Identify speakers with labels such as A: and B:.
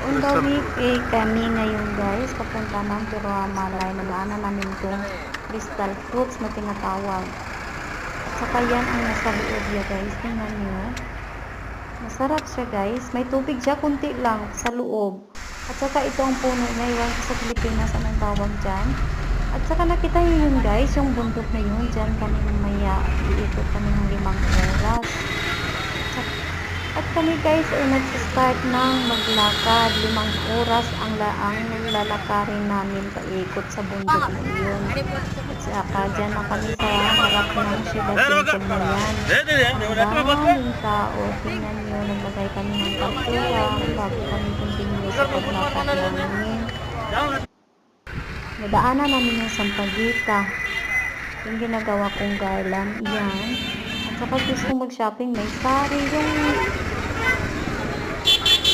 A: On the week kami ngayon guys, papunta ng Malay. Nadaanan namin itong crystal fruits na tinatawag. At saka yan ang nasa loob niya guys. Tingnan nyo. Masarap siya guys. May tubig siya, kunti lang sa loob. At saka ito ang puno niya. Iwan ko sa Pilipinas anong tawag dyan. At saka nakita nyo yun guys, yung bundok na yun. Dyan kami mamaya. Iikot kami ng 5 oras. At kami guys ay nag-start ng maglakad. 5 oras ang lalakarin namin paikot sa bundok na iyon. At saka dyan na kami sa harap ng Shiba Temple na yan. Maraming tao. Tingnan nyo, naglagay kami ng pagtuwang bago kami continue sa paglakad namin. Nadaanan namin yung Sampaguita. Yung ginagawa kong garland. Yan. At saka gusto mag-shopping, may sari yung